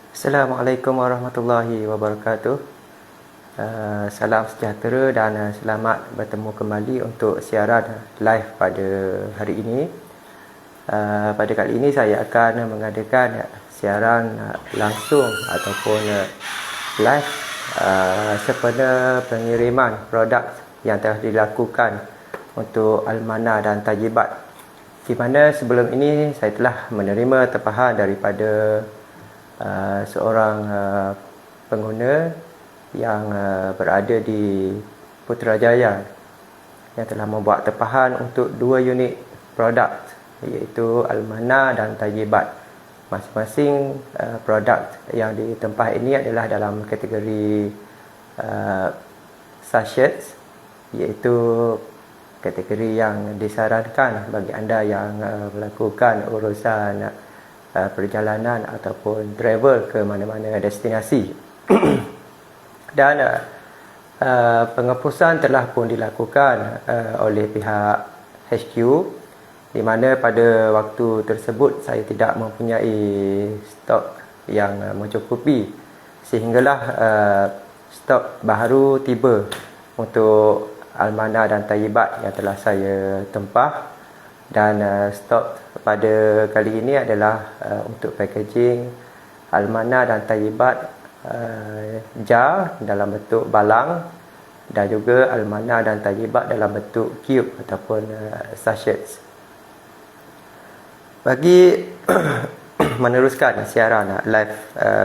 Assalamualaikum warahmatullahi wabarakatuh. Salam sejahtera dan selamat bertemu kembali untuk siaran live pada hari ini. Pada kali ini saya akan mengadakan siaran langsung ataupun live sempena pengiriman produk yang telah dilakukan untuk Almanah dan Tayyibat, di mana sebelum ini saya telah menerima tempahan daripada seorang pengguna yang berada di Putrajaya yang telah membuat tempahan untuk 2 unit produk, iaitu Almanah dan Tayyibat. Masing-masing produk yang ditempah ini adalah dalam kategori sachets, iaitu kategori yang disarankan bagi anda yang melakukan urusan perjalanan ataupun travel ke mana-mana destinasi. Dan penghapusan telah pun dilakukan oleh pihak HQ, di mana pada waktu tersebut saya tidak mempunyai stok yang mencukupi, sehinggalah stok baru tiba untuk Almanah dan Tayyibat yang telah saya tempah. Dan stok pada kali ini adalah untuk packaging Almanah dan Tayyibat jar dalam bentuk balang, dan juga Almanah dan Tayyibat dalam bentuk cube ataupun sachets. Bagi meneruskan siaran live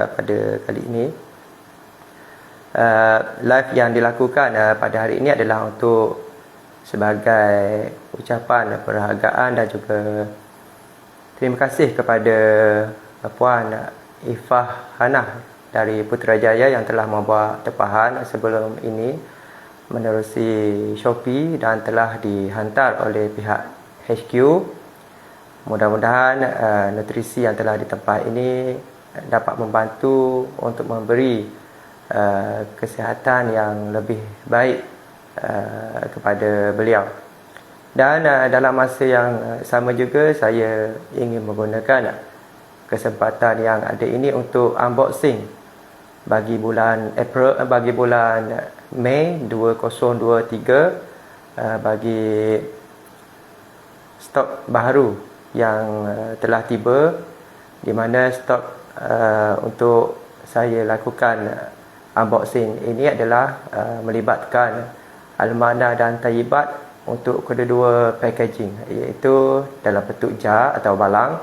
pada kali ini, live yang dilakukan pada hari ini adalah untuk sebagai ucapan perhargaan dan juga terima kasih kepada Puan Ifah Hanah dari Putrajaya yang telah membuat tempahan sebelum ini menerusi Shopee dan telah dihantar oleh pihak HQ. Mudah-mudahan nutrisi yang telah ditempah ini dapat membantu untuk memberi kesihatan yang lebih baik kepada beliau. Dan dalam masa yang sama juga saya ingin menggunakan kesempatan yang ada ini untuk unboxing bagi bulan Mei 2023, bagi stok baru yang telah tiba, di mana stok untuk saya lakukan unboxing ini adalah melibatkan Almanah dan Tayyibat untuk kedua-dua packaging, iaitu dalam bentuk jar atau balang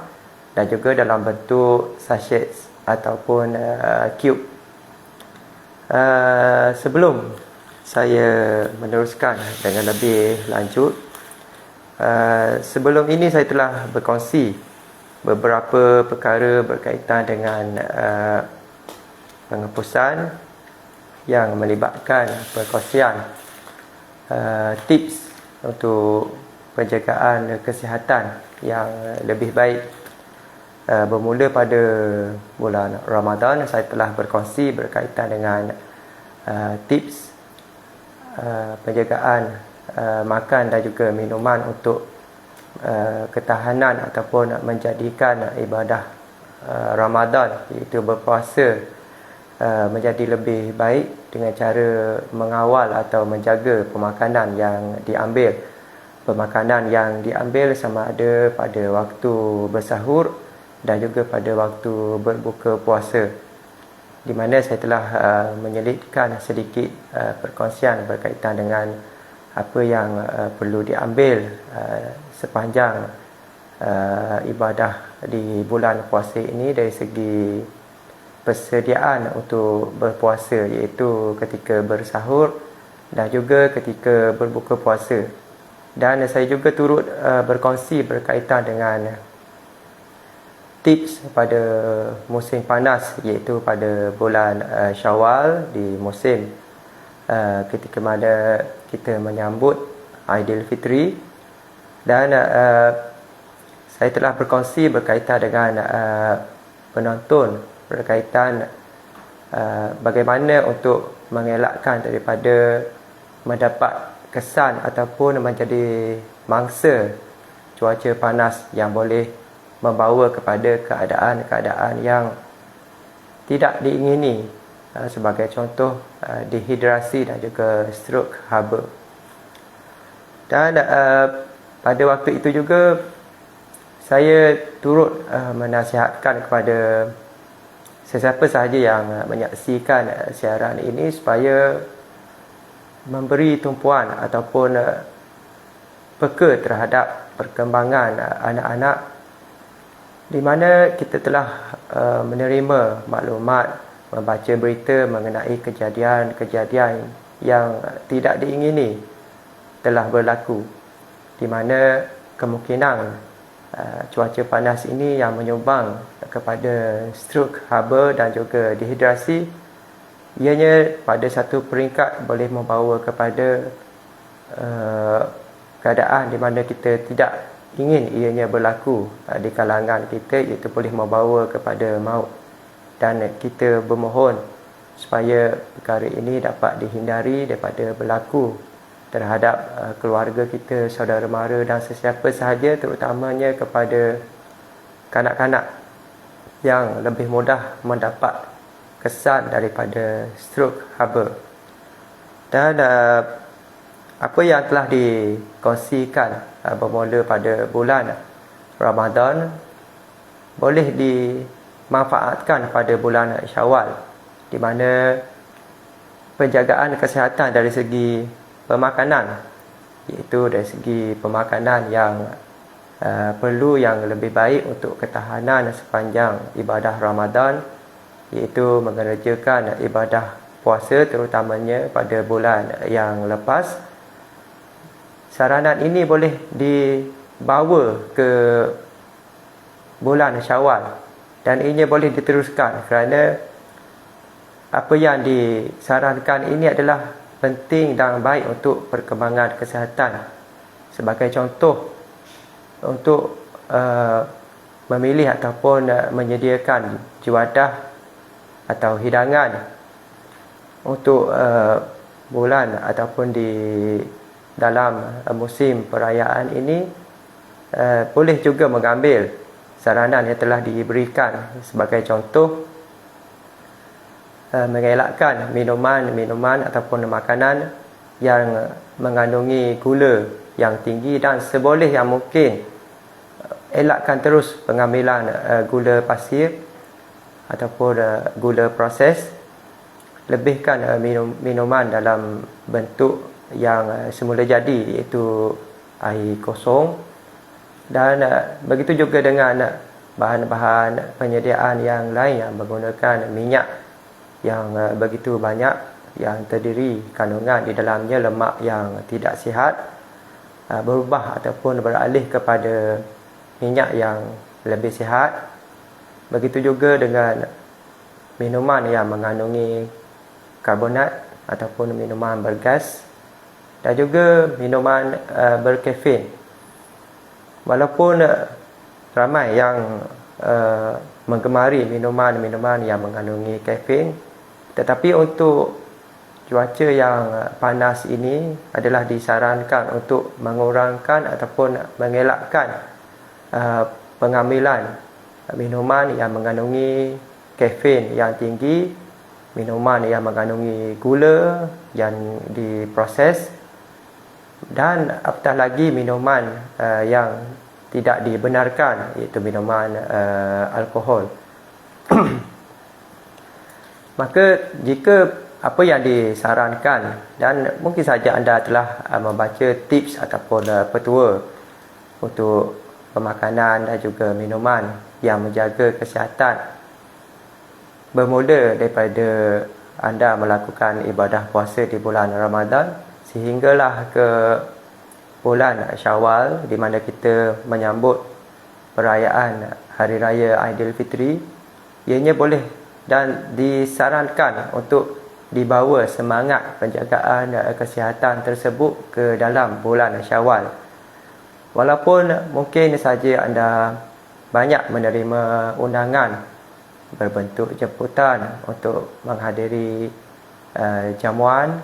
dan juga dalam bentuk sachets ataupun cube. Sebelum saya meneruskan dengan lebih lanjut, sebelum ini saya telah berkongsi beberapa perkara berkaitan dengan penghapusan yang melibatkan perkongsian tips untuk penjagaan kesihatan yang lebih baik. Bermula pada bulan Ramadan, saya telah berkongsi berkaitan dengan tips penjagaan makan dan juga minuman untuk ketahanan ataupun menjadikan ibadah Ramadan, iaitu berpuasa, menjadi lebih baik dengan cara mengawal atau menjaga pemakanan yang diambil. Pemakanan yang diambil sama ada pada waktu bersahur dan juga pada waktu berbuka puasa, di mana saya telah menyelitkan sedikit perkongsian berkaitan dengan apa yang perlu diambil sepanjang ibadah di bulan puasa ini dari segi persediaan untuk berpuasa, iaitu ketika bersahur dan juga ketika berbuka puasa. Dan saya juga turut berkongsi berkaitan dengan tips pada musim panas, iaitu pada bulan Syawal, di musim ketika mana kita menyambut Aidilfitri. Dan saya telah berkongsi berkaitan dengan penonton berkaitan bagaimana untuk mengelakkan daripada mendapat kesan ataupun menjadi mangsa cuaca panas yang boleh membawa kepada keadaan-keadaan yang tidak diingini, sebagai contoh dehidrasi dan juga stroke haba. Dan pada waktu itu juga saya turut menasihatkan kepada sesiapa sahaja yang menyaksikan siaran ini supaya memberi tumpuan ataupun peka terhadap perkembangan anak-anak, di mana kita telah menerima maklumat, membaca berita mengenai kejadian-kejadian yang tidak diingini telah berlaku, di mana kemungkinan cuaca panas ini yang menyumbang kepada stroke haba dan juga dehidrasi, ianya pada satu peringkat boleh membawa kepada keadaan di mana kita tidak ingin ianya berlaku di kalangan kita, iaitu boleh membawa kepada maut. Dan kita bermohon supaya perkara ini dapat dihindari daripada berlaku terhadap keluarga kita, saudara mara dan sesiapa sahaja, terutamanya kepada kanak-kanak yang lebih mudah mendapat kesan daripada stroke haba. Dan apa yang telah dikongsikan bermula pada bulan Ramadan boleh dimanfaatkan pada bulan Syawal, di mana penjagaan kesihatan dari segi pemakanan, iaitu dari segi pemakanan yang perlu yang lebih baik untuk ketahanan sepanjang ibadah Ramadan, iaitu mengerjakan ibadah puasa terutamanya pada bulan yang lepas. Saranan ini boleh dibawa ke bulan Syawal dan ini boleh diteruskan, kerana apa yang disarankan ini adalah penting dan baik untuk perkembangan kesihatan. Sebagai contoh, untuk memilih ataupun menyediakan juadah atau hidangan untuk bulan ataupun di dalam musim perayaan ini, boleh juga mengambil saranan yang telah diberikan. Sebagai contoh, mengelakkan minuman ataupun makanan yang mengandungi gula yang tinggi, dan seboleh yang mungkin elakkan terus pengambilan gula pasir ataupun gula proses. Lebihkan minuman dalam bentuk yang semula jadi, iaitu air kosong. Dan begitu juga dengan bahan-bahan penyediaan yang lain yang menggunakan minyak yang begitu banyak, yang terdiri kandungan di dalamnya lemak yang tidak sihat, berubah ataupun beralih kepada minyak yang lebih sihat. Begitu juga dengan minuman yang mengandungi karbonat ataupun minuman bergas, dan juga minuman berkafein. Walaupun ramai yang menggemari minuman-minuman yang mengandungi kafein, tetapi untuk cuaca yang panas ini adalah disarankan untuk mengurangkan ataupun mengelakkan pengambilan minuman yang mengandungi kafein yang tinggi, minuman yang mengandungi gula yang diproses, dan apatah lagi minuman yang tidak dibenarkan, iaitu minuman alkohol. Maka jika apa yang disarankan, dan mungkin saja anda telah membaca tips ataupun petua untuk pemakanan dan juga minuman yang menjaga kesihatan, bermula daripada anda melakukan ibadah puasa di bulan Ramadan sehinggalah ke bulan Syawal, di mana kita menyambut perayaan Hari Raya Aidilfitri, ianya boleh dan disarankan untuk dibawa semangat penjagaan kesihatan tersebut ke dalam bulan Syawal. Walaupun mungkin saja anda banyak menerima undangan berbentuk jemputan untuk menghadiri jamuan,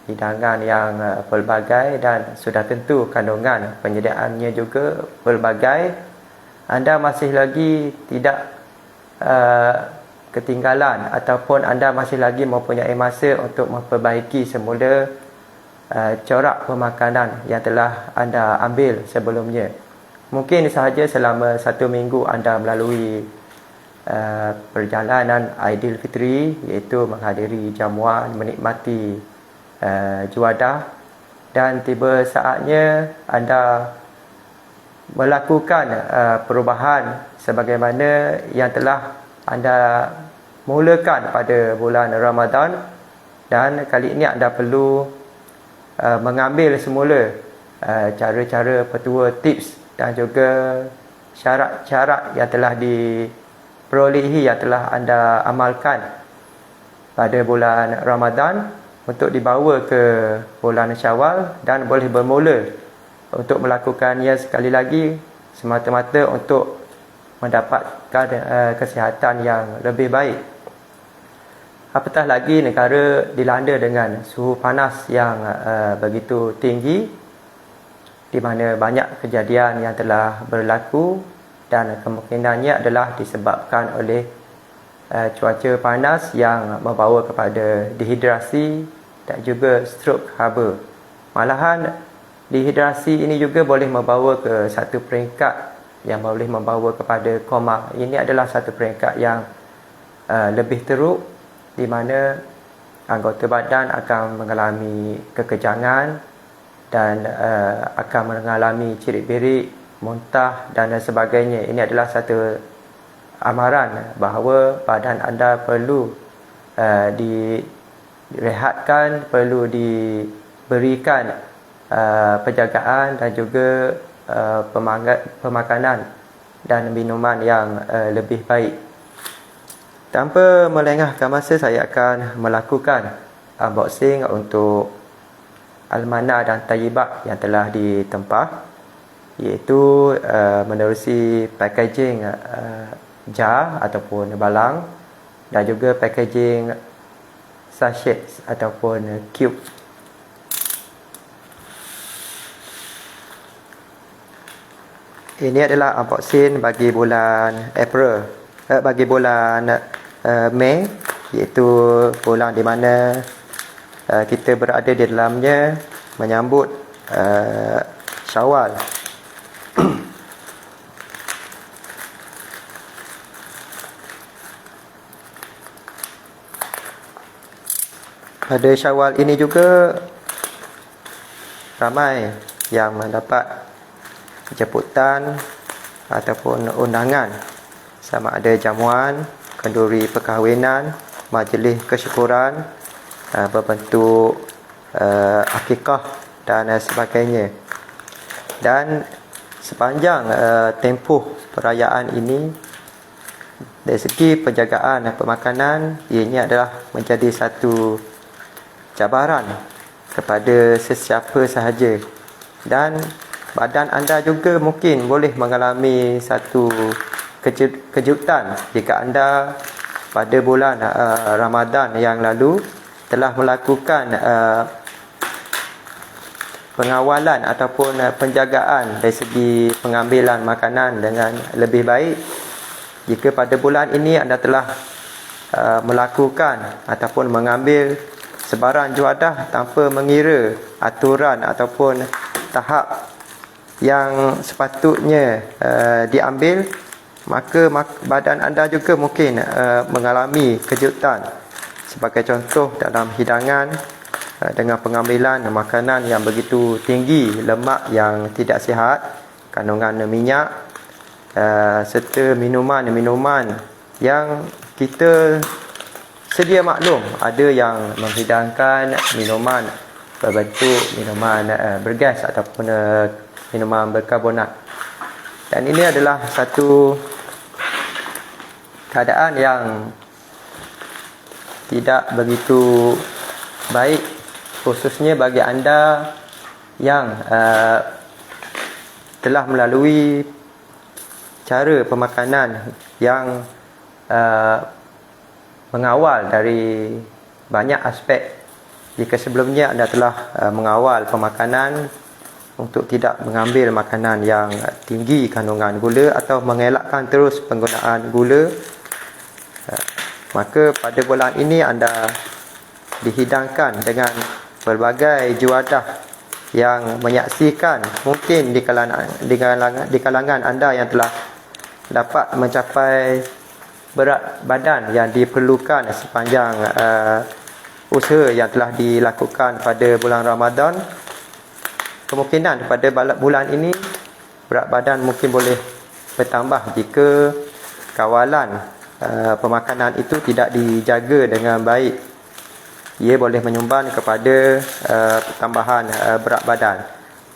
hidangan yang pelbagai, dan sudah tentu kandungan penyediaannya juga pelbagai, anda masih lagi tidak ketinggalan ataupun anda masih lagi mempunyai masa untuk memperbaiki semula corak pemakanan yang telah anda ambil sebelumnya. Mungkin sahaja selama 1 minggu anda melalui perjalanan Aidilfitri, iaitu menghadiri jamuan, menikmati juadah, dan tiba saatnya anda melakukan perubahan sebagaimana yang telah anda mulakan pada bulan Ramadan, dan kali ini anda perlu mengambil semula cara-cara, petua, tips dan juga syarat-syarat yang telah diperolehi, yang telah anda amalkan pada bulan Ramadan untuk dibawa ke bulan Syawal, dan boleh bermula untuk melakukannya sekali lagi semata-mata untuk mendapatkan kesihatan yang lebih baik. Apatah lagi negara dilanda dengan suhu panas yang begitu tinggi, di mana banyak kejadian yang telah berlaku dan kemungkinannya adalah disebabkan oleh cuaca panas yang membawa kepada dehidrasi dan juga strok haba. Malahan dehidrasi ini juga boleh membawa ke satu peringkat yang boleh membawa kepada koma. Ini adalah satu peringkat yang lebih teruk, di mana anggota badan akan mengalami kekejangan dan akan mengalami cirit-birit, muntah dan sebagainya. Ini adalah satu amaran bahawa badan anda perlu direhatkan, perlu diberikan penjagaan dan juga pemakanan dan minuman yang lebih baik. Tanpa melengahkan masa, saya akan melakukan unboxing untuk almana dan tayyibat yang telah ditempah, iaitu menerusi packaging jar ataupun balang, dan juga packaging sachet ataupun cube. Ini adalah unboxing bagi bulan April, bagi bulan Mei, iaitu bulan di mana kita berada di dalamnya menyambut Syawal. Pada Syawal ini juga ramai yang mendapat jemputan ataupun undangan, sama ada jamuan, kenduri perkahwinan, majlis kesyukuran berbentuk akikah dan sebagainya. Dan sepanjang tempoh perayaan ini, dari segi penjagaan pemakanan, ianya adalah menjadi satu cabaran kepada sesiapa sahaja, dan badan anda juga mungkin boleh mengalami satu kejutan jika anda pada bulan Ramadan yang lalu telah melakukan pengawalan ataupun penjagaan dari segi pengambilan makanan dengan lebih baik. Jika pada bulan ini anda telah melakukan ataupun mengambil sebarang juadah tanpa mengira aturan ataupun tahap yang sepatutnya diambil, maka badan anda juga mungkin mengalami kejutan. Sebagai contoh, dalam hidangan dengan pengambilan makanan yang begitu tinggi lemak yang tidak sihat, kandungan minyak, serta minuman-minuman yang kita sedia maklum ada yang menghidangkan minuman berbentuk minuman bergas ataupun minuman berkarbonat. Dan ini adalah satu keadaan yang tidak begitu baik, khususnya bagi anda yang telah melalui cara pemakanan yang mengawal dari banyak aspek. Jika sebelumnya anda telah mengawal pemakanan untuk tidak mengambil makanan yang tinggi kandungan gula atau mengelakkan terus penggunaan gula, Maka pada bulan ini anda dihidangkan dengan pelbagai juadah yang menyaksikan mungkin di kalangan anda yang telah dapat mencapai berat badan yang diperlukan sepanjang usaha yang telah dilakukan pada bulan Ramadan. Kemungkinan pada bulan ini berat badan mungkin boleh bertambah jika kawalan pemakanan itu tidak dijaga dengan baik. Ia boleh menyumbang kepada pertambahan berat badan.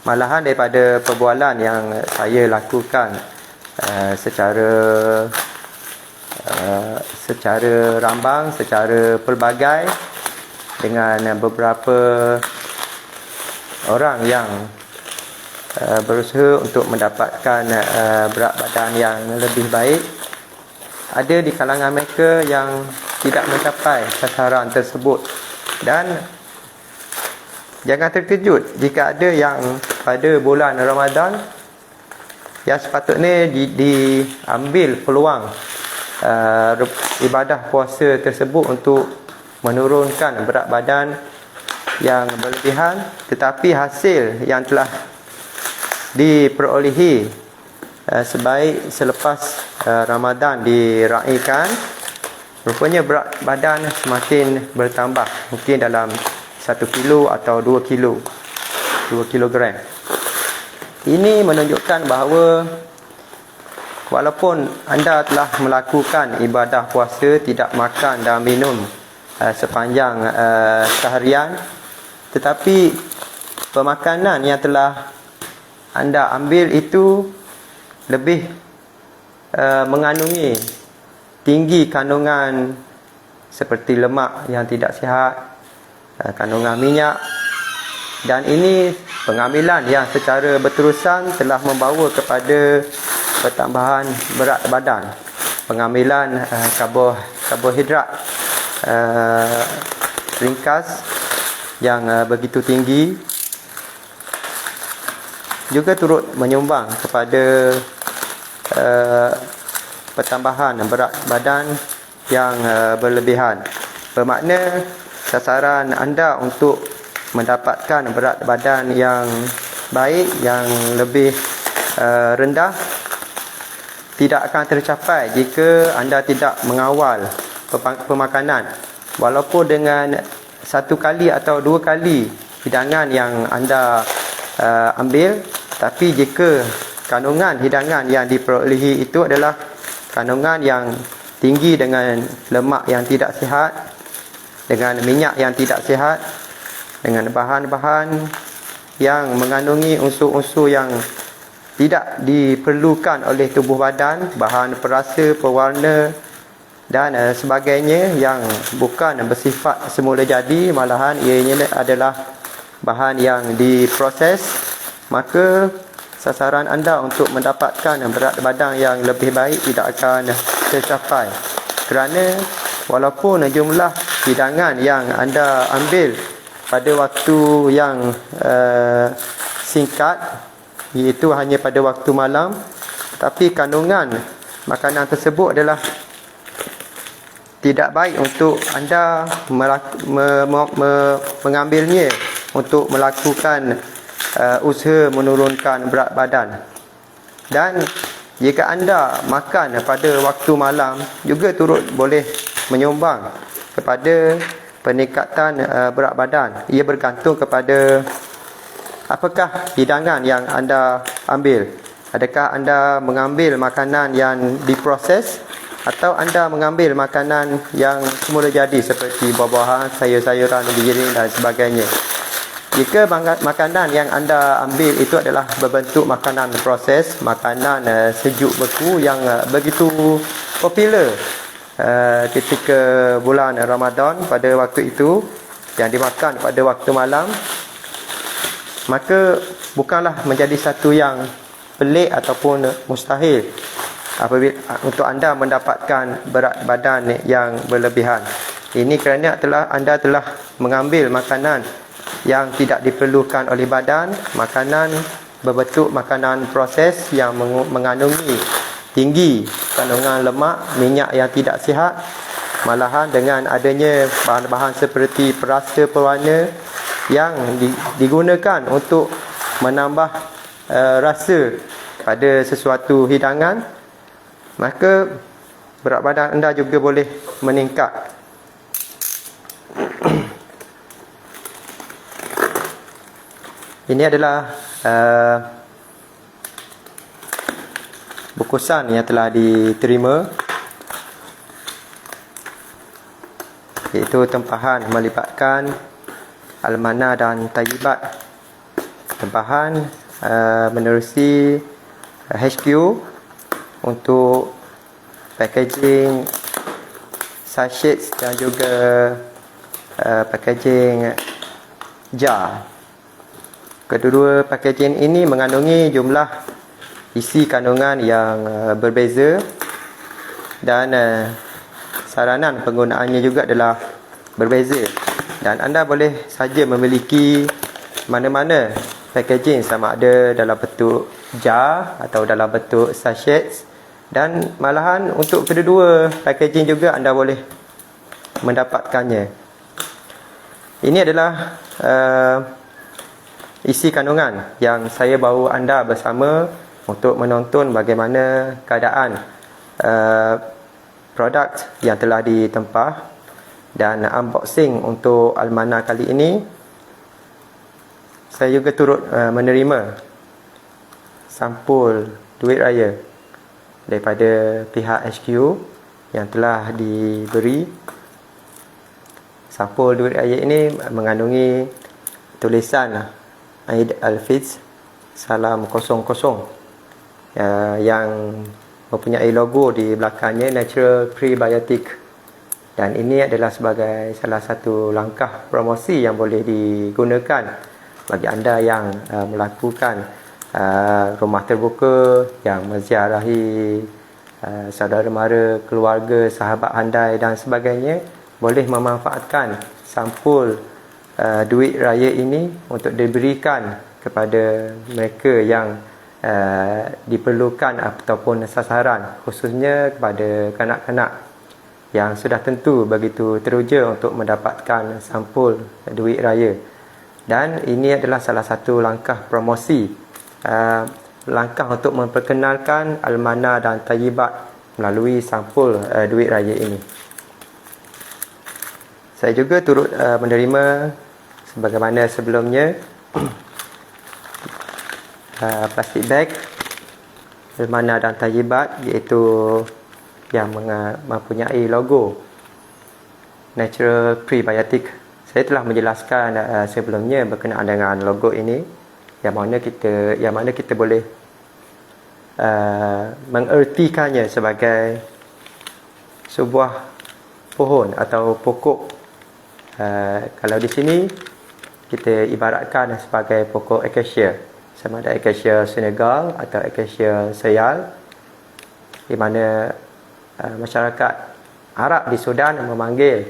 Malahan daripada perbualan yang saya lakukan secara rambang, secara pelbagai dengan beberapa orang yang berusaha untuk mendapatkan berat badan yang lebih baik. Ada di kalangan mereka yang tidak mencapai sasaran tersebut, dan jangan terkejut jika ada yang pada bulan Ramadan yang sepatutnya diambil peluang ibadah puasa tersebut untuk menurunkan berat badan yang berlebihan, tetapi hasil yang telah diperolehi sebaik selepas Ramadan diraikan, rupanya berat badan semakin bertambah, mungkin dalam 1 kilo atau 2 kilogram. Ini menunjukkan bahawa walaupun anda telah melakukan ibadah puasa, tidak makan dan minum sepanjang seharian, tetapi pemakanan yang telah anda ambil itu lebih mengandungi tinggi kandungan seperti lemak yang tidak sihat, kandungan minyak, dan ini pengambilan yang secara berterusan telah membawa kepada pertambahan berat badan. Pengambilan karbohidrat ringkas yang begitu tinggi juga turut menyumbang kepada pertambahan berat badan yang berlebihan. Bermakna sasaran anda untuk mendapatkan berat badan yang baik, yang lebih rendah, tidak akan tercapai jika anda tidak mengawal pemakanan. Walaupun dengan 1 kali atau 2 kali hidangan yang anda ambil, tapi jika kandungan hidangan yang diperolehi itu adalah kandungan yang tinggi dengan lemak yang tidak sihat, dengan minyak yang tidak sihat, dengan bahan-bahan yang mengandungi unsur-unsur yang tidak diperlukan oleh tubuh badan, bahan perasa, pewarna dan sebagainya yang bukan bersifat semula jadi, malahan ianya adalah bahan yang diproses, maka sasaran anda untuk mendapatkan berat badan yang lebih baik tidak akan tercapai. Kerana walaupun jumlah hidangan yang anda ambil pada waktu yang singkat, iaitu hanya pada waktu malam, tapi kandungan makanan tersebut adalah tidak baik untuk anda mengambilnya untuk melakukan usaha menurunkan berat badan. Dan jika anda makan pada waktu malam juga turut boleh menyumbang kepada peningkatan berat badan. Ia bergantung kepada apakah hidangan yang anda ambil. Adakah anda mengambil makanan yang diproses atau anda mengambil makanan yang semula jadi seperti buah-buahan, sayur-sayuran, giling dan sebagainya. Jika makanan yang anda ambil itu adalah berbentuk makanan proses, makanan sejuk beku yang begitu popular ketika bulan Ramadan pada waktu itu, yang dimakan pada waktu malam, maka bukanlah menjadi satu yang pelik ataupun mustahil apabila untuk anda mendapatkan berat badan yang berlebihan. Ini kerana anda telah mengambil makanan yang tidak diperlukan oleh badan, makanan berbentuk makanan proses yang mengandungi tinggi kandungan lemak, minyak yang tidak sihat, Malahan dengan adanya bahan-bahan seperti perasa pewarna yang digunakan untuk menambah rasa pada sesuatu hidangan, maka berat badan anda juga boleh meningkat. Ini adalah bungkusan yang telah diterima, iaitu tempahan melibatkan almana dan tayyibat. Tempahan menerusi HQ untuk packaging sachet dan juga packaging jar. Kedua packaging ini mengandungi jumlah isi kandungan yang berbeza, dan saranan penggunaannya juga adalah berbeza, dan anda boleh saja memiliki mana-mana packaging, sama ada dalam bentuk jar atau dalam bentuk sachet, dan malahan untuk kedua-dua packaging juga anda boleh mendapatkannya. Ini adalah isi kandungan yang saya bawa anda bersama untuk menonton bagaimana keadaan produk yang telah ditempah. Dan unboxing untuk almana kali ini, saya juga turut menerima sampul duit raya daripada pihak HQ yang telah diberi. Sampul duit raya ini mengandungi tulisan Aid Al-Fitr Salam 00 yang mempunyai logo di belakangnya, Natural Prebiotic. Dan ini adalah sebagai salah satu langkah promosi yang boleh digunakan bagi anda yang melakukan rumah terbuka, yang menziarahi saudara mara, keluarga, sahabat handai dan sebagainya. Boleh memanfaatkan sampul duit raya ini untuk diberikan kepada mereka yang diperlukan ataupun sasaran, khususnya kepada kanak-kanak yang sudah tentu begitu teruja untuk mendapatkan sampul duit raya. Dan ini adalah salah satu langkah promosi, langkah untuk memperkenalkan almana dan tayyibat melalui sampul duit raya ini. Saya juga turut menerima sebagaimana sebelumnya plastik bag almana dan tayyibat, iaitu yang mempunyai logo Natural Prebiotic. Saya telah menjelaskan sebelumnya berkenaan dengan logo ini, yang mana kita boleh mengertikannya sebagai sebuah pohon atau pokok. Kalau di sini kita ibaratkan sebagai pokok akasia, sama ada akasia Senegal atau akasia Sayal, di mana masyarakat Arab di Sudan memanggil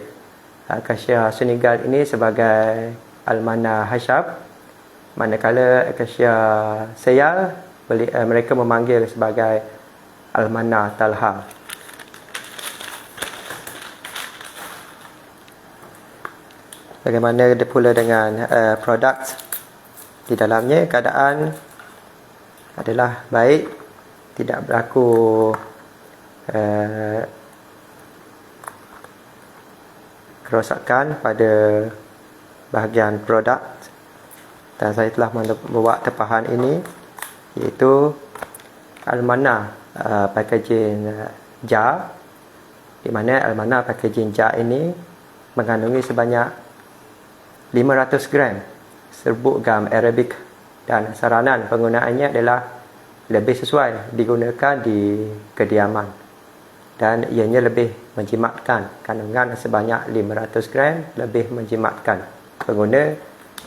akasia Senegal ini sebagai almana Hashab, manakala akasia Sayal mereka memanggil sebagai almana Talha. Bagaimana pula dengan produk di dalamnya? Keadaan adalah baik, tidak berlaku kerosakan pada bahagian produk. Dan saya telah membawa tempahan ini, iaitu almana packaging jar, di mana almana packaging jar ini mengandungi sebanyak 500 gram serbuk gam Arabic, dan saranan penggunaannya adalah lebih sesuai digunakan di kediaman, dan ianya lebih menjimatkan. Kandungan sebanyak 500 gram lebih menjimatkan pengguna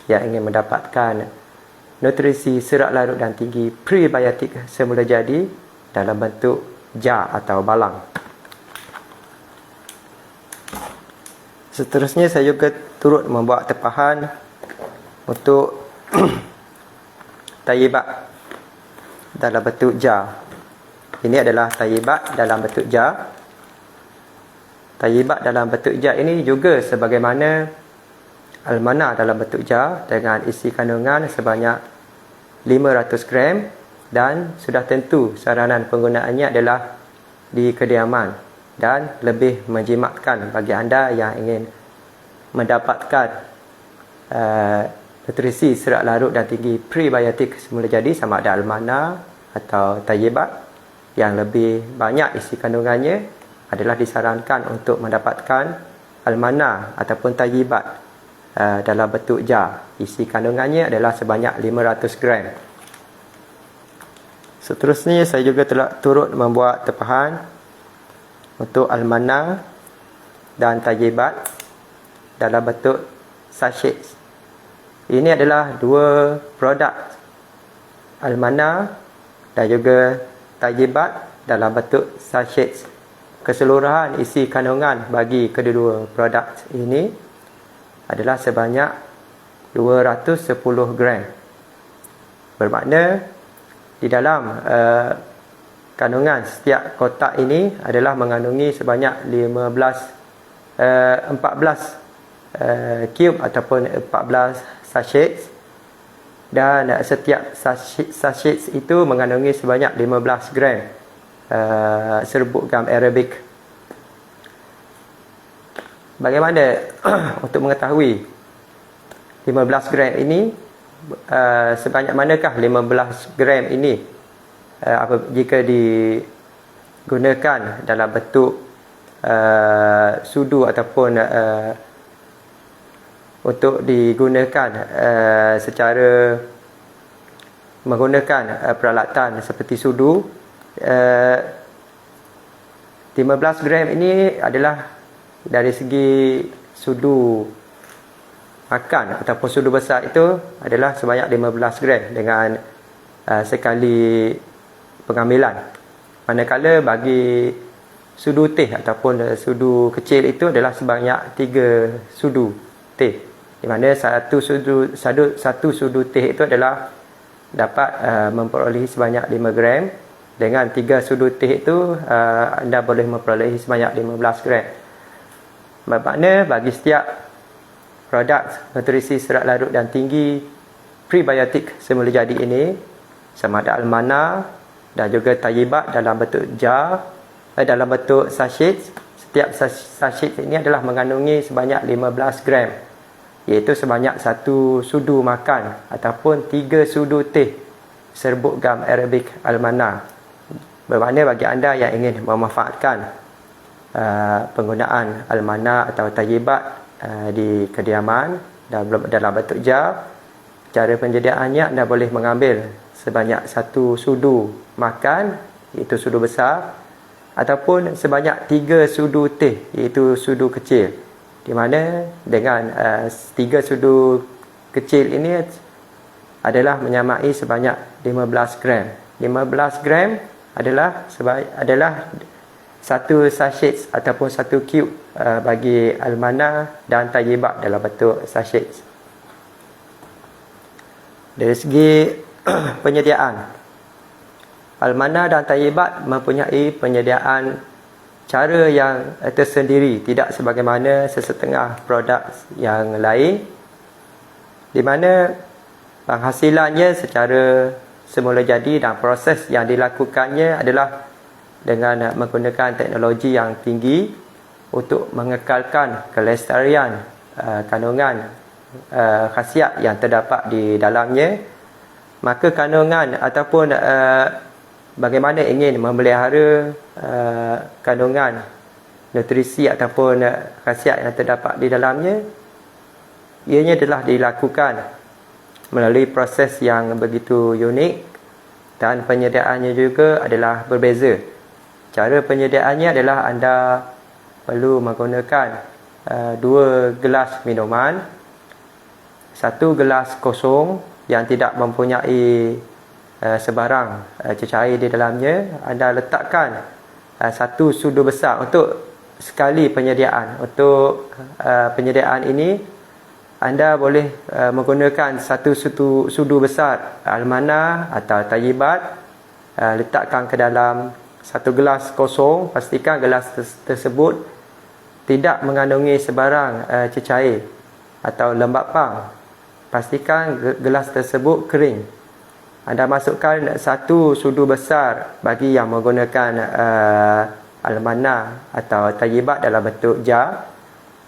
yang ingin mendapatkan nutrisi serat larut dan tinggi prebiotik semula jadi dalam bentuk jar atau balang. Seterusnya saya juga turut membawa tempahan untuk tayyibat dalam bentuk jar. Ini adalah tayyibat dalam bentuk jar. Tayyibat dalam bentuk jar ini juga sebagaimana almana dalam bentuk jar dengan isi kandungan sebanyak 500 gram dan sudah tentu saranan penggunaannya adalah di kediaman dan lebih menjimatkan bagi anda yang ingin mendapatkan nutrisi serat larut dan tinggi prebiotik semula jadi sama ada almana atau tayyibat yang lebih banyak isi kandungannya, adalah disarankan untuk mendapatkan almana ataupun tayyibat dalam bentuk jar. Isi kandungannya adalah sebanyak 500 gram. Seterusnya saya juga telah turut membuat tepahan untuk almana dan tayyibat dalam bentuk sachet. Ini adalah dua produk almana dan juga tayyibat dalam bentuk sachet. Keseluruhan isi kandungan bagi kedua-dua produk ini adalah sebanyak 210 gram. Bermakna di dalam kandungan setiap kotak ini adalah mengandungi sebanyak 14 cube ataupun 14 sachet, dan setiap sachet itu mengandungi sebanyak 15 gram serbuk gam Arabic. Bagaimana untuk mengetahui 15 gram ini, sebanyak manakah 15 gram ini jika digunakan dalam bentuk sudu ataupun untuk digunakan secara menggunakan peralatan seperti sudu. 15 gram ini adalah dari segi sudu makan ataupun sudu besar itu adalah sebanyak 15 gram dengan sekali pengambilan. Manakala bagi sudu teh ataupun sudu kecil itu adalah sebanyak 3 sudu teh, di mana satu sudu teh itu adalah dapat memperolehi sebanyak 5 gram. Dengan 3 sudu teh itu anda boleh memperolehi sebanyak 15 gram. Bermakna bagi setiap produk nutrisi serat larut dan tinggi prebiotik semula jadi ini, sama ada almana dan juga tayyibat dalam bentuk jar, dalam bentuk sachet, setiap sachet ini adalah mengandungi sebanyak 15 gram, iaitu sebanyak 1 sudu makan ataupun 3 sudu teh serbuk gam Arabic almana. Bermakna bagi anda yang ingin memanfaatkan penggunaan almana atau tayyibat di kediaman dalam bentuk jar, cara penyediaannya anda boleh mengambil sebanyak 1 sudu makan, iaitu sudu besar, ataupun sebanyak 3 sudu teh, iaitu sudu kecil, di mana dengan 3 sudu kecil ini adalah menyamai sebanyak 15 gram. 15 gram adalah satu sachet ataupun 1 cube bagi almana dan tayyibat dalam bentuk sachet. Dari segi penyediaan, almana dan tayyibat mempunyai penyediaan cara yang tersendiri, tidak sebagaimana sesetengah produk yang lain, di mana penghasilannya secara semula jadi dan proses yang dilakukannya adalah dengan menggunakan teknologi yang tinggi untuk mengekalkan kelestarian kandungan khasiat yang terdapat di dalamnya. Maka kandungan ataupun bagaimana ingin memelihara kandungan nutrisi ataupun khasiat yang terdapat di dalamnya, ianya telah dilakukan melalui proses yang begitu unik, dan penyediaannya juga adalah berbeza. Cara penyediaannya adalah anda perlu menggunakan 2 gelas minuman, 1 gelas kosong yang tidak mempunyai sebarang cecair di dalamnya. Anda letakkan 1 sudu besar untuk sekali penyediaan. Untuk penyediaan ini anda boleh menggunakan 1 sudu besar almana atau tayyibat, letakkan ke dalam 1 gelas kosong. Pastikan gelas tersebut tidak mengandungi sebarang cecair atau lembap pam. Pastikan gelas tersebut kering. Anda masukkan 1 sudu besar bagi yang menggunakan almanah atau tayyibat dalam bentuk jar.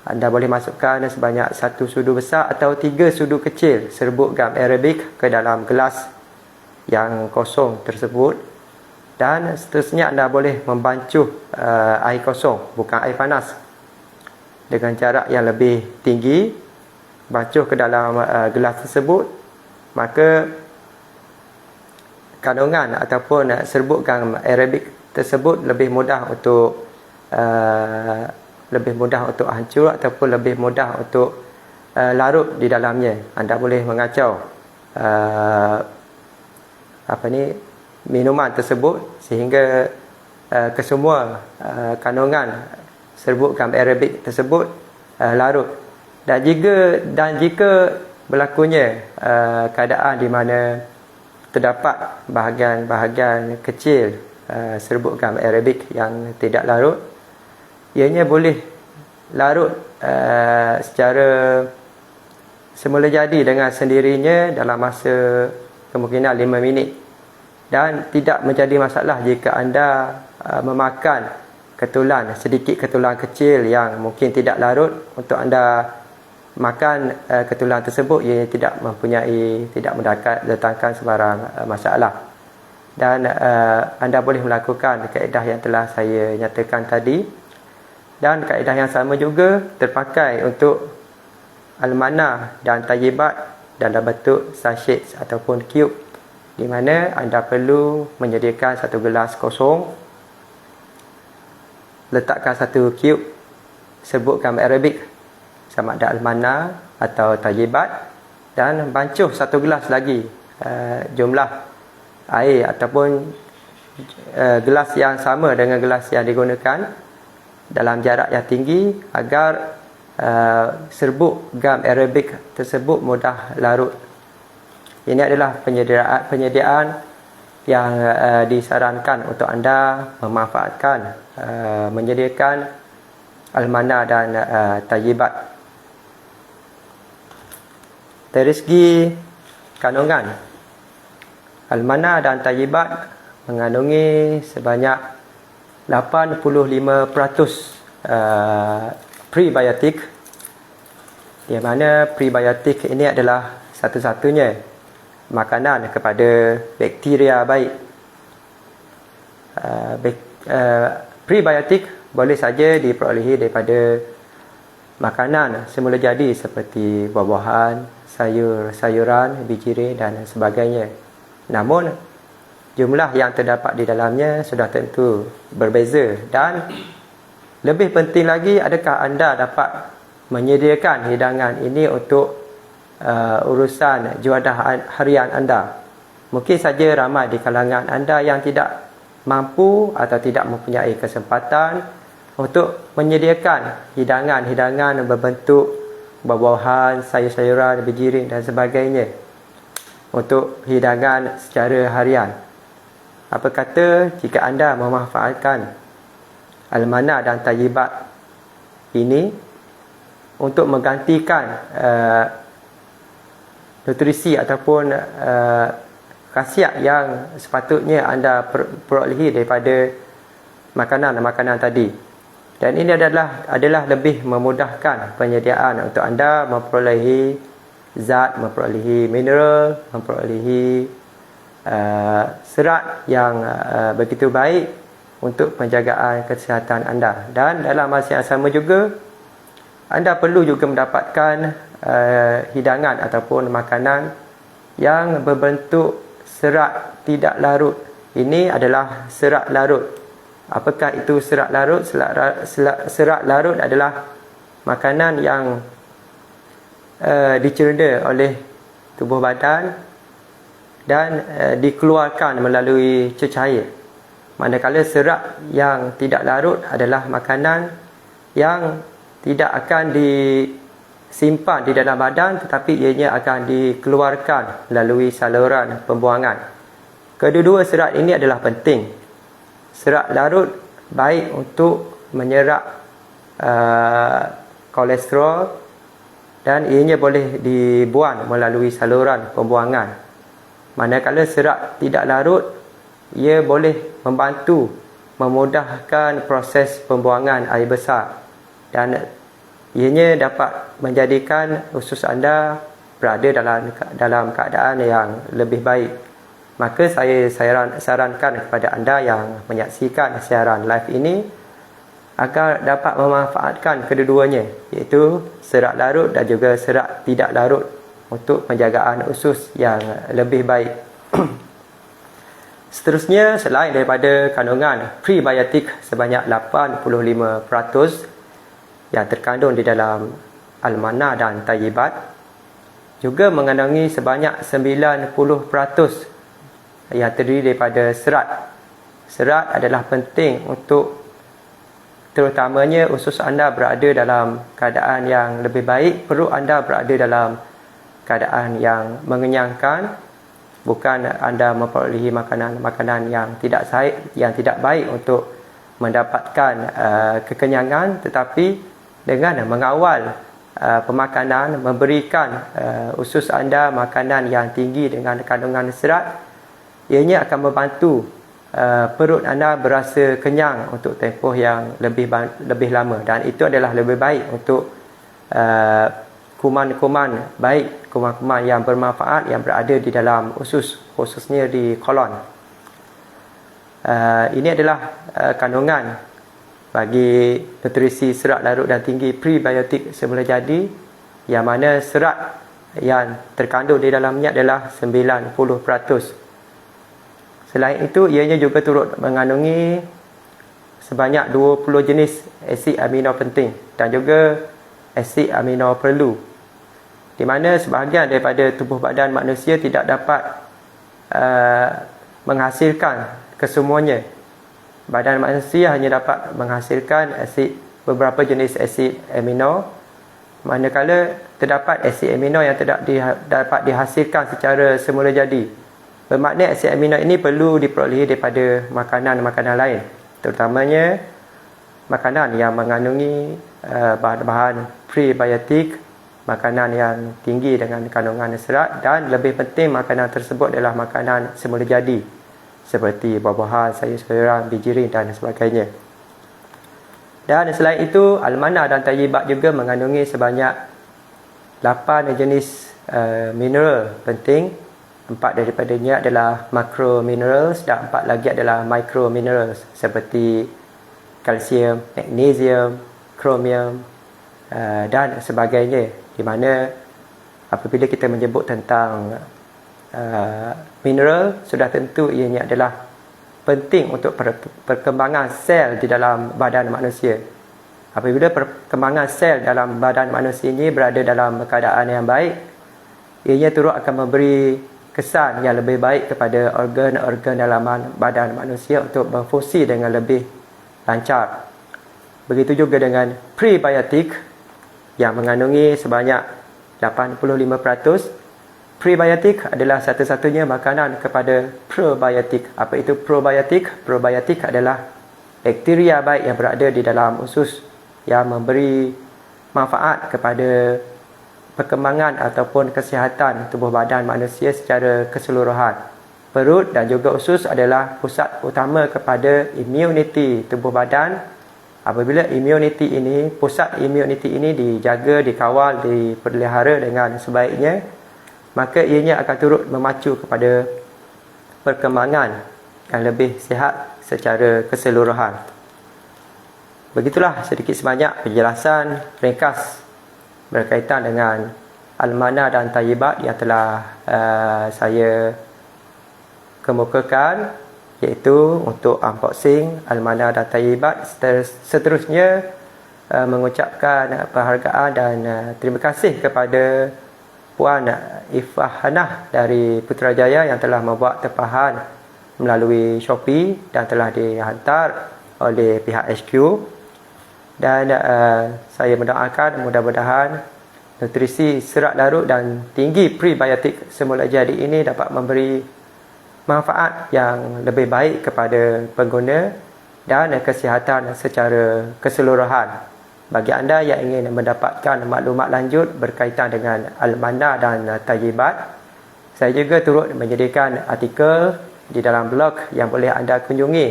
Anda boleh masukkan sebanyak 1 sudu besar atau 3 sudu kecil serbuk gam Arabic ke dalam gelas yang kosong tersebut. Dan seterusnya anda boleh membancuh air kosong, bukan air panas, dengan jarak yang lebih tinggi. Bancuh ke dalam gelas tersebut, maka kandungan ataupun serbuk gam Arabic tersebut lebih mudah untuk hancur ataupun lebih mudah untuk larut di dalamnya. Anda boleh mengacau minuman tersebut sehingga kesemua kandungan serbuk gam Arabic tersebut larut. Dan jika berlakunya keadaan di mana terdapat bahagian-bahagian kecil serbuk gam Arabic yang tidak larut, ianya boleh larut secara semula jadi dengan sendirinya dalam masa kemungkinan 5 minit. Dan tidak menjadi masalah jika anda memakan sedikit ketulan kecil yang mungkin tidak larut. Untuk anda makan ketulan tersebut, ia tidak mendatangkan sebarang masalah. Dan anda boleh melakukan kaedah yang telah saya nyatakan tadi. Dan kaedah yang sama juga terpakai untuk almanah dan tayyibat dalam bentuk sachet ataupun cube, di mana anda perlu menyediakan 1 gelas kosong, letakkan 1 cube serbuk gam Arabic sama ada almanah atau tayyibat, dan bancuh 1 gelas lagi jumlah air ataupun gelas yang sama dengan gelas yang digunakan dalam jarak yang tinggi agar serbuk gam Arabic tersebut mudah larut. Ini adalah penyediaan yang disarankan untuk anda memanfaatkan menyediakan almanah dan tayyibat. Dari segi kandungan, almanah dan tayyibat mengandungi sebanyak 85% prebiotik, di mana prebiotik ini adalah satu-satunya makanan kepada bakteria baik. Prebiotik boleh saja diperolehi daripada makanan semula jadi seperti buah-buahan, sayur-sayuran, biji dan sebagainya. Namun jumlah yang terdapat di dalamnya sudah tentu berbeza. Dan lebih penting lagi, adakah anda dapat menyediakan hidangan ini untuk urusan juadah harian anda? Mungkin saja ramai di kalangan anda yang tidak mampu atau tidak mempunyai kesempatan untuk menyediakan hidangan-hidangan berbentuk buah-buahan, sayur-sayuran, biji dan sebagainya untuk hidangan secara harian. Apa kata jika anda memanfaatkan almanah dan tayyibat ini untuk menggantikan nutrisi ataupun khasiat yang sepatutnya anda perolehi daripada makanan-makanan tadi. Dan ini adalah lebih memudahkan penyediaan untuk anda memperolehi zat, memperolehi mineral, memperolehi serat yang begitu baik untuk penjagaan kesihatan anda. Dan dalam masa yang sama juga, anda perlu juga mendapatkan hidangan ataupun makanan yang berbentuk serat tidak larut. Ini adalah serat larut. Apakah itu serat larut? Serat larut adalah makanan yang dicerna oleh tubuh badan dan dikeluarkan melalui cecair. Manakala serat yang tidak larut adalah makanan yang tidak akan disimpan di dalam badan, tetapi ianya akan dikeluarkan melalui saluran pembuangan. Kedua-dua serat ini adalah penting. Serat larut baik untuk menyerap kolesterol, dan ianya boleh dibuang melalui saluran pembuangan. Manakala serat tidak larut, ia boleh membantu memudahkan proses pembuangan air besar, dan ianya dapat menjadikan usus anda berada dalam keadaan yang lebih baik. Maka saya sarankan kepada anda yang menyaksikan siaran live ini agar dapat memanfaatkan kedua-duanya, iaitu serat larut dan juga serat tidak larut untuk penjagaan usus yang lebih baik. Seterusnya, selain daripada kandungan prebiotik sebanyak 85% yang terkandung di dalam almana dan tayyibat, juga mengandungi sebanyak 90% yang terdiri daripada serat. Serat adalah penting untuk terutamanya usus anda berada dalam keadaan yang lebih baik, perut anda berada dalam keadaan yang mengenyangkan, bukan anda memperolehi makanan-makanan yang tidak baik untuk mendapatkan kekenyangan, tetapi dengan mengawal pemakanan, memberikan usus anda makanan yang tinggi dengan kandungan serat, ianya akan membantu perut anda berasa kenyang untuk tempoh yang lebih lama, dan itu adalah lebih baik untuk kuman-kuman baik, kuman-kuman yang bermanfaat yang berada di dalam usus, khususnya di kolon. Ini adalah kandungan bagi nutrisi serat larut dan tinggi prebiotik semula jadi, yang mana serat yang terkandung di dalamnya adalah 90%. Selain itu, ianya juga turut mengandungi sebanyak 20 jenis asid amino penting dan juga asid amino perlu, di mana sebahagian daripada tubuh badan manusia tidak dapat menghasilkan kesemuanya. Badan manusia hanya dapat menghasilkan beberapa jenis asid amino, manakala terdapat asid amino yang tidak dapat dihasilkan secara semula jadi. Bermakna asid amino ini perlu diperolehi daripada makanan-makanan lain, terutamanya makanan yang mengandungi bahan-bahan prebiotik, makanan yang tinggi dengan kandungan serat, dan lebih penting makanan tersebut adalah makanan semula jadi seperti buah-buahan, sayur-sayuran, bijirin dan sebagainya. Dan selain itu, almana dan tayyibat juga mengandungi sebanyak 8 jenis mineral penting. 4 daripadanya adalah macro minerals dan 4 lagi adalah micro minerals seperti kalsium, magnesium, kromium dan sebagainya, di mana apabila kita menyebut tentang mineral, sudah tentu ianya adalah penting untuk perkembangan sel di dalam badan manusia. Apabila perkembangan sel dalam badan manusia ini berada dalam keadaan yang baik, ianya turut akan memberi kesan yang lebih baik kepada organ-organ dalaman badan manusia untuk berfungsi dengan lebih lancar. Begitu juga dengan prebiotik yang mengandungi sebanyak 85%. Prebiotik adalah satu-satunya makanan kepada probiotik. Apa itu probiotik? Probiotik adalah bakteria baik yang berada di dalam usus yang memberi manfaat kepada perkembangan ataupun kesihatan tubuh badan manusia secara keseluruhan. Perut dan juga usus adalah pusat utama kepada immunity tubuh badan. Apabila pusat immunity ini dijaga, dikawal, dipelihara dengan sebaiknya, maka ianya akan turut memacu kepada perkembangan yang lebih sihat secara keseluruhan. Begitulah sedikit sebanyak penjelasan ringkas berkaitan dengan almana dan tayyibat yang telah saya kemukakan, iaitu untuk unboxing almana dan tayyibat. Seterusnya mengucapkan penghargaan dan terima kasih kepada Puan Ifah Hanah dari Putrajaya yang telah membuat tempahan melalui Shopee dan telah dihantar oleh pihak HQ. Dan saya mendoakan mudah-mudahan nutrisi serat larut dan tinggi prebiotik semula jadi ini dapat memberi manfaat yang lebih baik kepada pengguna dan kesihatan secara keseluruhan. Bagi anda yang ingin mendapatkan maklumat lanjut berkaitan dengan Al-Manna dan Thayyibat, saya juga turut menyediakan artikel di dalam blog yang boleh anda kunjungi,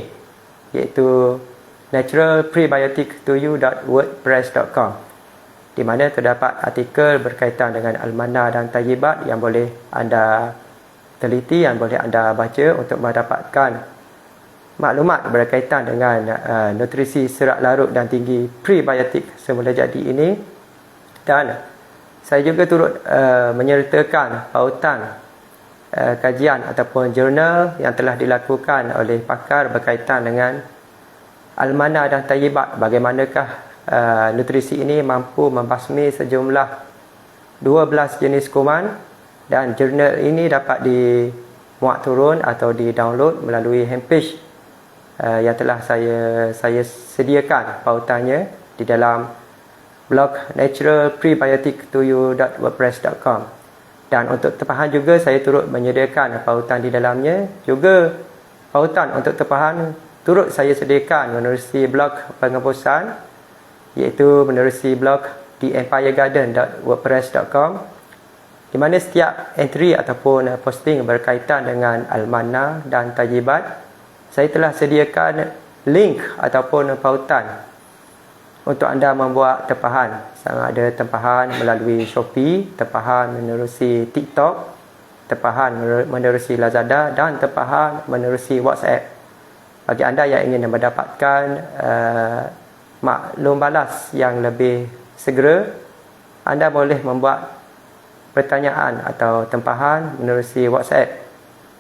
iaitu naturalprebiotic2u.wordpress.com, di mana terdapat artikel berkaitan dengan Al-Manna dan Thayyibat yang boleh anda teliti, yang boleh anda baca untuk mendapatkan maklumat berkaitan dengan nutrisi serat larut dan tinggi prebiotik semula jadi ini. Dan saya juga turut menyertakan pautan kajian ataupun jurnal yang telah dilakukan oleh pakar berkaitan dengan Al-Manna dan Thayyibat. Bagaimanakah nutrisi ini mampu membasmi sejumlah 12 jenis kuman, dan jurnal ini dapat dimuat turun atau di-download melalui homepage yang telah saya sediakan pautannya di dalam blog naturalprebiotic2u.wordpress.com. Dan untuk tempahan juga saya turut menyediakan pautan di dalamnya. Juga pautan untuk tempahan turut saya sediakan menerusi blog pengembusan, iaitu menerusi blog theempiregarden.wordpress.com, di mana setiap entry ataupun posting berkaitan dengan Al-Manna dan Thayyibat, saya telah sediakan link ataupun pautan untuk anda membuat tempahan. Sama ada tempahan melalui Shopee, tempahan menerusi TikTok, tempahan menerusi Lazada, dan tempahan menerusi WhatsApp. Bagi anda yang ingin mendapatkan maklum balas yang lebih segera, anda boleh membuat pertanyaan atau tempahan menerusi WhatsApp,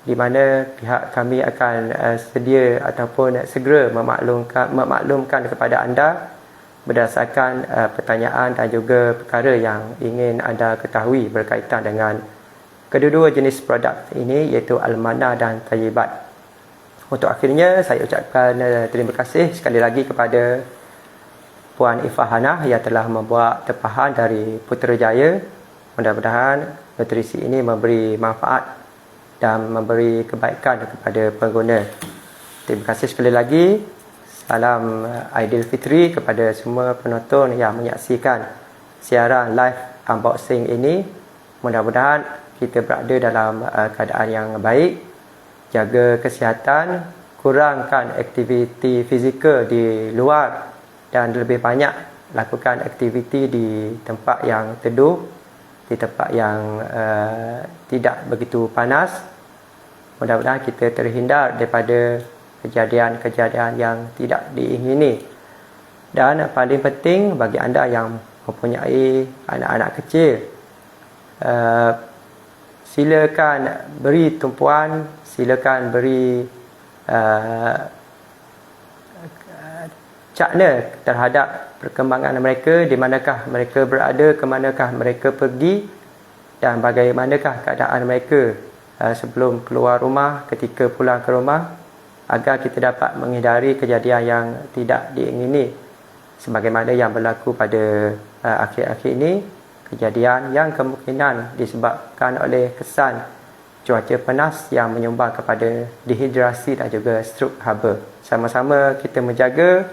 di mana pihak kami akan sedia ataupun segera memaklumkan kepada anda berdasarkan pertanyaan dan juga perkara yang ingin anda ketahui berkaitan dengan kedua-dua jenis produk ini, iaitu Al-Manna dan Thayyibat. Untuk akhirnya, saya ucapkan terima kasih sekali lagi kepada Puan Ifah Hanah yang telah membuat tempahan dari Putrajaya. Mudah-mudahan nutrisi ini memberi manfaat dan memberi kebaikan kepada pengguna. Terima kasih sekali lagi. Salam Aidilfitri kepada semua penonton yang menyaksikan siaran live unboxing ini. Mudah-mudahan kita berada dalam keadaan yang baik. Jaga kesihatan, kurangkan aktiviti fizikal di luar, dan lebih banyak lakukan aktiviti di tempat yang teduh, di tempat yang tidak begitu panas. Mudah-mudahan kita terhindar daripada kejadian-kejadian yang tidak diingini. Dan paling penting bagi anda yang mempunyai anak-anak kecil, silakan beri tumpuan, silakan beri cakna terhadap perkembangan mereka, di manakah mereka berada, ke manakah mereka pergi, dan bagaimanakah keadaan mereka sebelum keluar rumah, ketika pulang ke rumah, agar kita dapat menghindari kejadian yang tidak diingini, sebagaimana yang berlaku pada akhir-akhir ini, kejadian yang kemungkinan disebabkan oleh kesan cuaca panas yang menyumbang kepada dehidrasi dan juga strok haba. Sama-sama kita menjaga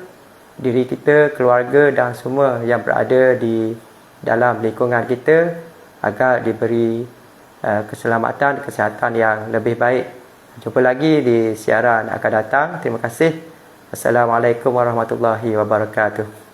diri kita, keluarga dan semua yang berada di dalam lingkungan kita agar diberi keselamatan, kesihatan yang lebih baik. Jumpa lagi di siaran akan datang. Terima kasih. Assalamualaikum warahmatullahi wabarakatuh.